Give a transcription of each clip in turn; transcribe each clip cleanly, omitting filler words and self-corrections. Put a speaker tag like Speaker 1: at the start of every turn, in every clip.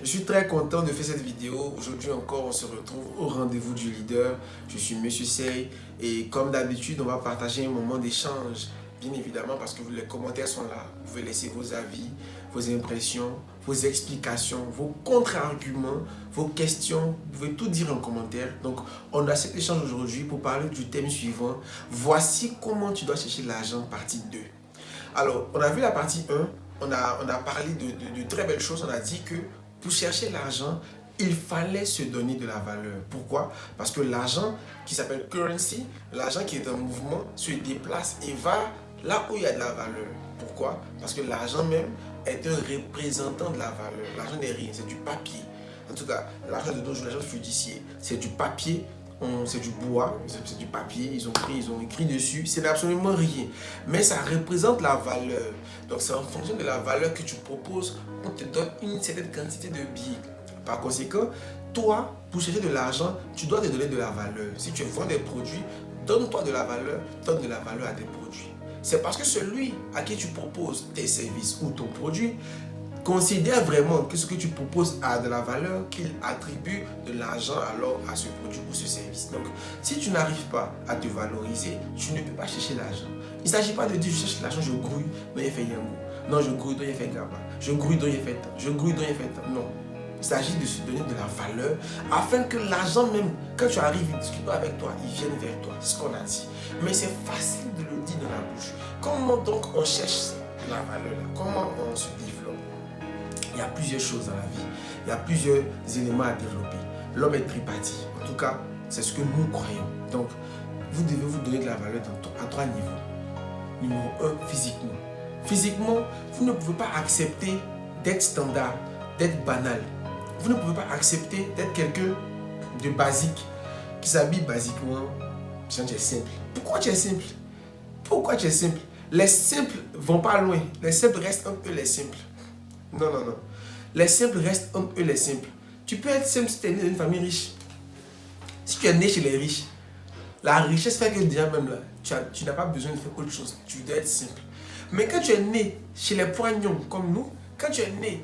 Speaker 1: Je suis très content de faire cette vidéo. Aujourd'hui encore, on se retrouve au rendez-vous du leader. Je suis Monsieur Sey et comme d'habitude, on va partager un moment d'échange. Bien évidemment, parce que les commentaires sont là. Vous pouvez laisser vos avis, vos impressions, vos explications, vos contre-arguments, vos questions. Vous pouvez tout dire en commentaire. Donc, on a cet échange aujourd'hui pour parler du thème suivant. Voici comment tu dois chercher l'argent, partie 2. Alors, on a vu la partie 1. On a parlé de très belles choses. On a dit que pour chercher l'argent, il fallait se donner de la valeur. Pourquoi? Parce que l'argent qui s'appelle currency, l'argent qui est en mouvement, se déplace et va là où il y a de la valeur. Pourquoi? Parce que l'argent même est un représentant de la valeur. L'argent n'est rien, c'est du papier. En tout cas, l'argent de nos jours, l'argent fiduciaire, c'est du papier, c'est du bois, c'est du papier, ils ont écrit dessus, c'est absolument rien. Mais ça représente la valeur. Donc c'est en fonction de la valeur que tu proposes, on te donne une certaine quantité de billets. Par conséquent, toi, pour chercher de l'argent, tu dois te donner de la valeur. Si tu vends des produits, donne-toi de la valeur, donne de la valeur à tes produits. C'est parce que celui à qui tu proposes tes services ou ton produit considère vraiment que ce que tu proposes a de la valeur, qu'il attribue de l'argent alors à ce produit ou ce service. Donc, si tu n'arrives pas à te valoriser, tu ne peux pas chercher l'argent. Il ne s'agit pas de dire je cherche l'argent, je grouille, donc il fait yango. Non, je grouille, donc il fait gaba. Je grouille, donc il fait tant. Je grouille, donc il fait tant. Non. Il s'agit de se donner de la valeur afin que l'argent même, quand tu arrives, il discute avec toi, il vienne vers toi. C'est ce qu'on a dit. Mais c'est facile de le dire dans la bouche. Comment donc on cherche la valeur là? Comment on se développe? Il y a plusieurs choses dans la vie. Il y a plusieurs éléments à développer. L'homme est tripartite. En tout cas, c'est ce que nous croyons. Donc, vous devez vous donner de la valeur à 3 niveaux. Numéro 1, physiquement. Physiquement, vous ne pouvez pas accepter d'être standard, d'être banal. Vous ne pouvez pas accepter d'être quelqu'un de basique, qui s'habille basiquement. Tu es simple. Pourquoi tu es simple? Pourquoi tu es simple? Les simples ne vont pas loin. Les simples restent entre eux les simples. Non, non, non. Les simples restent entre eux les simples. Tu peux être simple si tu es né dans une famille riche. Si tu es né chez les riches, la richesse fait que déjà même là, tu n'as pas besoin de faire autre chose. Tu dois être simple. Mais quand tu es né chez les poignons comme nous, quand tu es né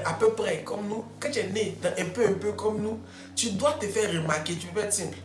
Speaker 1: à peu près comme nous, quand tu es né un peu comme nous, tu dois te faire remarquer. Tu peux pas être simple.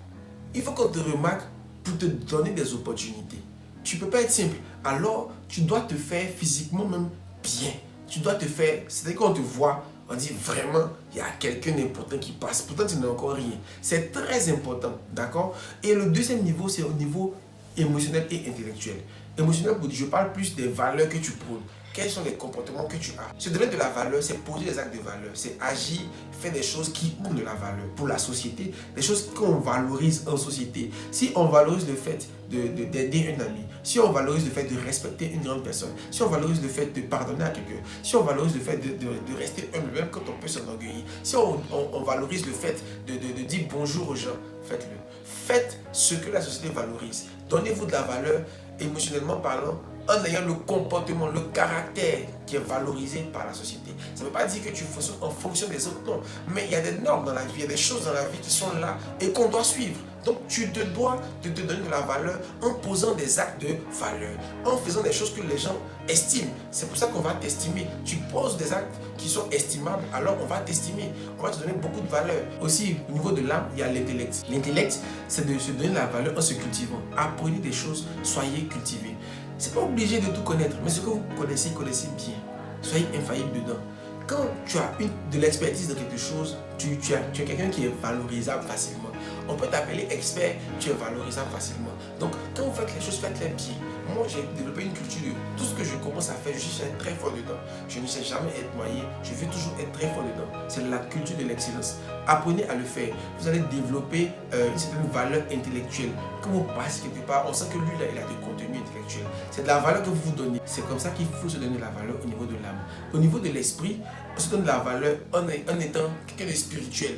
Speaker 1: Il faut qu'on te remarque pour te donner des opportunités. Tu ne peux pas être simple. Alors, tu dois te faire physiquement même bien. Tu dois te faire, c'est-à-dire qu'on te voit, on dit vraiment, il y a quelqu'un d'important qui passe. Pourtant, tu n'as encore rien. C'est très important, d'accord? Et le deuxième niveau, c'est au niveau émotionnel et intellectuel. Émotionnel, je parle plus des valeurs que tu prônes. Quels sont les comportements que tu as? Se donner de la valeur, c'est poser des actes de valeur. C'est agir, faire des choses qui ont de la valeur pour la société, des choses qu'on valorise en société. Si on valorise le fait d'aider un ami, si on valorise le fait de respecter une grande personne, si on valorise le fait de pardonner à quelqu'un, si on valorise le fait de rester humble même quand on peut s'enorgueillir, si on valorise le fait de dire bonjour aux gens, faites-le. Faites ce que la société valorise. Donnez-vous de la valeur émotionnellement parlant, en ayant le comportement, le caractère qui est valorisé par la société. Ça ne veut pas dire que tu fonctionnes en fonction des autres, non. Mais il y a des normes dans la vie, il y a des choses dans la vie qui sont là et qu'on doit suivre. Donc tu te dois de te donner de la valeur en posant des actes de valeur, en faisant des choses que les gens estiment. C'est pour ça qu'on va t'estimer. Tu poses des actes qui sont estimables, alors on va t'estimer. On va te donner beaucoup de valeur. Aussi, au niveau de l'âme, il y a l'intellect. L'intellect, c'est de se donner de la valeur en se cultivant. Apprenez des choses, soyez cultivés. C'est pas obligé de tout connaître, mais ce que vous connaissez bien. Soyez infaillible dedans. Quand tu as de l'expertise dans quelque chose, tu es quelqu'un qui est valorisable facilement. On peut t'appeler expert, tu es valorisable facilement. Donc, quand vous faites les choses, faites-les bien. Moi, j'ai développé une culture de tout ce que je commence à faire, je suis très fort dedans. Je ne sais jamais être moyen, je veux toujours être très fort dedans. C'est la culture de l'excellence. Apprenez à le faire. Vous allez développer une certaine valeur intellectuelle. Quand vous passez quelque part, on sent que lui, là, il a des contenus intellectuels. C'est de la valeur que vous vous donnez. C'est comme ça qu'il faut se donner de la valeur au niveau de l'âme. Au niveau de l'esprit, on se donne de la valeur en étant quelqu'un de spirituel.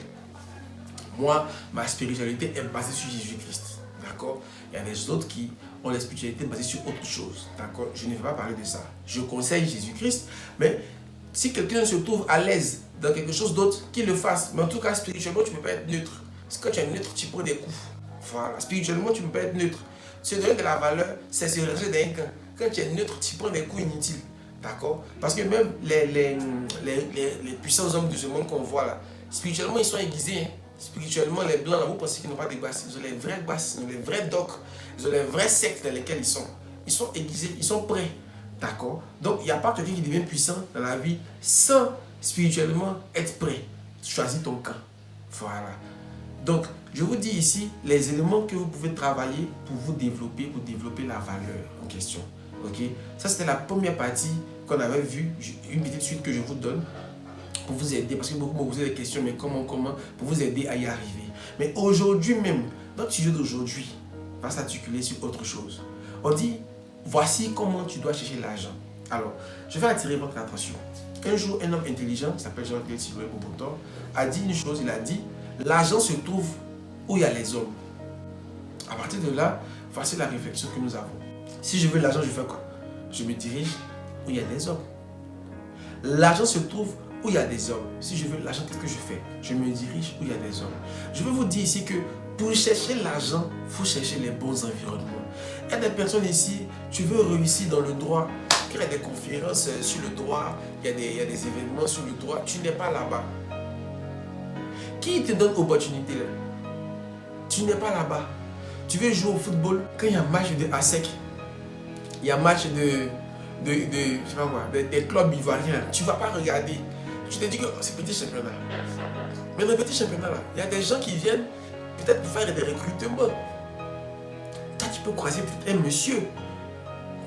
Speaker 1: Moi, ma spiritualité est basée sur Jésus-Christ. D'accord? Il y a des autres qui ont la spiritualité basée sur autre chose. D'accord? Je ne vais pas parler de ça. Je conseille Jésus-Christ, mais si quelqu'un se trouve à l'aise dans quelque chose d'autre, qu'il le fasse. Mais en tout cas, spirituellement, tu ne peux pas être neutre. Parce que quand tu es neutre, tu prends des coups. Voilà. Spirituellement, tu ne peux pas être neutre. Se donner de la valeur, c'est se ranger d'un camp. Quand tu es neutre, tu prends des coups inutiles. D'accord? Parce que même les puissants hommes de ce monde qu'on voit là, spirituellement, ils sont aiguisés. Hein. Spirituellement, les blancs, là, vous pensez qu'ils n'ont pas de basses. Ils ont les vraies basses, ils ont les vrais docs, ils ont les vrais sectes dans lesquels ils sont. Ils sont aiguisés, ils sont prêts. D'accord? Donc, il n'y a pas quelqu'un qui devient puissant dans la vie sans spirituellement être prêt. Choisis ton camp. Voilà. Donc, je vous dis ici les éléments que vous pouvez travailler pour vous développer, pour développer la valeur en question. Ok? Ça, c'était la première partie qu'on avait vue. Une petite suite que je vous donne pour vous aider. Parce que beaucoup me posent des questions, mais comment, pour vous aider à y arriver. Mais aujourd'hui même, notre sujet d'aujourd'hui va s'articuler sur autre chose. On dit, voici comment tu dois chercher l'argent. Alors, je vais attirer votre attention. Un jour, un homme intelligent, qui s'appelle Jean-Claude Siloué Bobotor, a dit une chose, il a dit, l'argent se trouve où il y a les hommes. À partir de là, voici la réflexion que nous avons. Si je veux l'argent, je fais quoi? Je me dirige où il y a des hommes. L'argent se trouve où il y a des hommes. Si je veux l'argent, qu'est-ce que je fais? Je me dirige où il y a des hommes. Je veux vous dire ici que pour chercher l'argent, il faut chercher les bons environnements. Il y a des personnes ici, tu veux réussir dans le droit, il y a des conférences sur le droit, il y a des événements sur le droit, tu n'es pas là-bas. Qui te donne l'opportunité là? Tu n'es pas là-bas. Tu veux jouer au football, quand il y a un match de ASEC, il y a un match de je sais pas quoi, des clubs ivoiriens, tu ne vas pas regarder. Tu te dis que c'est petit championnat. Mais dans le petit championnat là, il y a des gens qui viennent peut-être pour faire des recrutements. Toi, tu peux croiser peut-être un monsieur.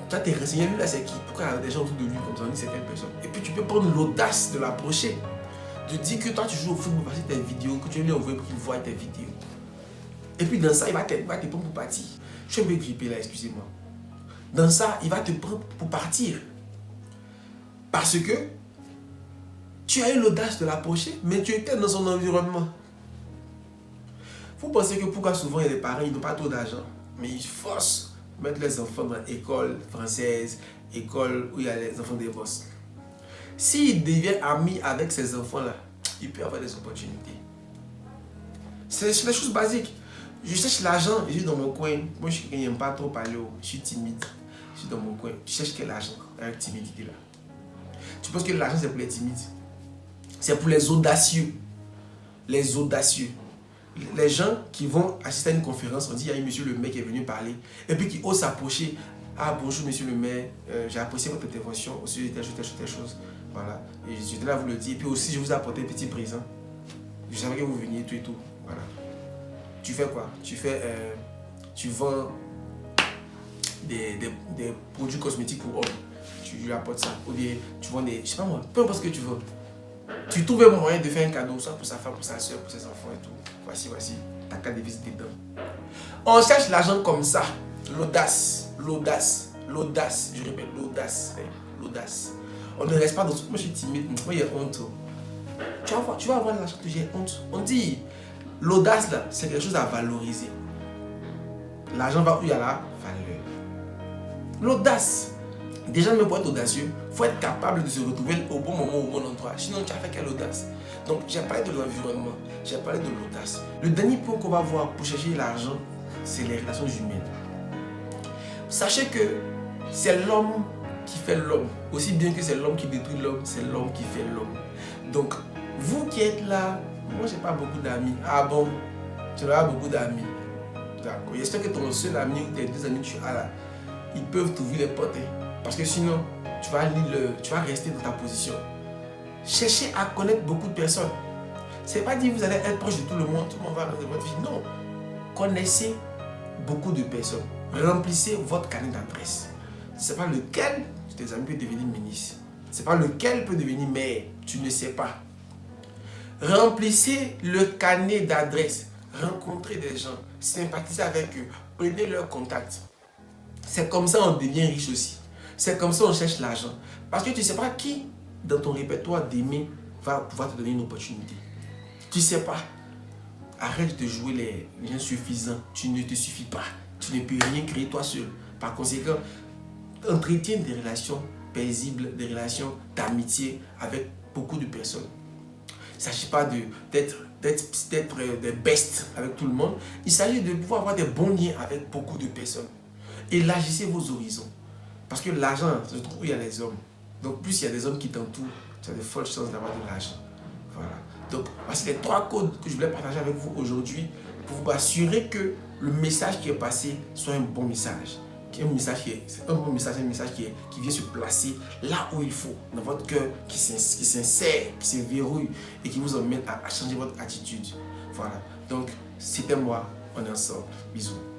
Speaker 1: Toi, tu es renseigné, lui là, c'est qui? Pourquoi il y a des gens autour de lui comme ça, on dit certaines personnes. Et puis tu peux prendre l'audace de l'approcher. De dire que toi, tu joues au football, voici tes vidéos, que tu veux lui envoyer pour qu'il voie tes vidéos. Et puis dans ça, il va te prendre pour partir. Je suis un peu grippé là, excusez-moi. Dans ça, il va te prendre pour partir. Parce que tu as eu l'audace de l'approcher, mais tu étais dans son environnement. Vous pensez que pourquoi souvent il y a des parents, ils n'ont pas trop d'argent, mais ils forcent mettre les enfants dans l'école française, école où il y a les enfants des boss. S'il devient ami avec ces enfants-là, il peut avoir des opportunités. C'est des choses basiques. Je cherche l'argent, je suis dans mon coin. Moi, je n'aime pas trop parler, je suis timide. Je suis dans mon coin. Tu cherches quel argent avec timidité là? Tu penses que l'argent c'est pour les timides? C'est pour les audacieux. Les audacieux. Les gens qui vont assister à une conférence, on dit il y a un monsieur le maire qui est venu parler, et puis qui ose s'approcher. Ah bonjour monsieur le maire, j'ai apprécié votre intervention au sujet de telle chose. Voilà. Et je tenais à vous le dire. Et puis aussi je vous ai apporté un petit présent. Je savais que vous veniez tout et tout. Voilà. Tu fais quoi? Tu vends des produits cosmétiques pour hommes. Tu lui apportes ça. Ou bien tu vends des, je sais pas moi, peu importe ce que tu veux. Tu trouves un moyen de faire un cadeau, soit pour sa femme, pour sa soeur, pour ses enfants et tout. Voici, ta carte de visite dedans. On cherche l'argent comme ça. L'audace, je répète, l'audace. On ne reste pas dans ce. Moi je suis timide, moi j'ai honte. Tu vas avoir l'argent que j'ai honte. On dit, l'audace là, c'est quelque chose à valoriser. L'argent va où il y a la valeur. L'audace. Déjà, même pour être audacieux, il faut être capable de se retrouver au bon moment, au bon endroit. Sinon, tu as fait quelle audace? Donc, j'ai parlé de l'environnement, j'ai parlé de l'audace. Le dernier point qu'on va voir pour chercher l'argent, c'est les relations humaines. Sachez que c'est l'homme qui fait l'homme. Aussi bien que c'est l'homme qui détruit l'homme, c'est l'homme qui fait l'homme. Donc, vous qui êtes là, moi, je n'ai pas beaucoup d'amis. Ah bon? Tu n'as pas beaucoup d'amis. D'accord. J'espère que ton seul ami ou tes deux amis que tu as là, ils peuvent t'ouvrir les portes. Parce que sinon, tu vas rester dans ta position. Cherchez à connaître beaucoup de personnes. Ce n'est pas dire que vous allez être proche de tout le monde va rentrer dans votre vie. Non. Connaissez beaucoup de personnes. Remplissez votre carnet d'adresse. Ce n'est pas lequel de tes amis peut devenir ministre. Ce n'est pas lequel peut devenir maire. Tu ne sais pas. Remplissez le carnet d'adresse. Rencontrez des gens. Sympathisez avec eux. Prenez leurs contacts. C'est comme ça qu'on devient riche aussi. C'est comme ça qu'on cherche l'argent. Parce que tu ne sais pas qui, dans ton répertoire d'aimer, va pouvoir te donner une opportunité. Tu ne sais pas. Arrête de jouer les insuffisants. Tu ne te suffis pas. Tu ne peux rien créer toi seul. Par conséquent, entretiens des relations paisibles, des relations d'amitié avec beaucoup de personnes. Il ne s'agit pas d'être des bestes avec tout le monde. Il s'agit de pouvoir avoir des bons liens avec beaucoup de personnes. Élargissez vos horizons. Parce que l'argent se trouve où il y a les hommes. Donc plus il y a des hommes qui t'entourent, tu as de fortes chances d'avoir de l'argent. Voilà. Donc, voici les 3 codes que je voulais partager avec vous aujourd'hui pour vous assurer que le message qui est passé soit un bon message. Un bon message, un message qui vient se placer là où il faut, dans votre cœur, qui s'insère, qui se verrouille et qui vous emmène à changer votre attitude. Voilà. Donc, c'était moi. On est ensemble. Bisous.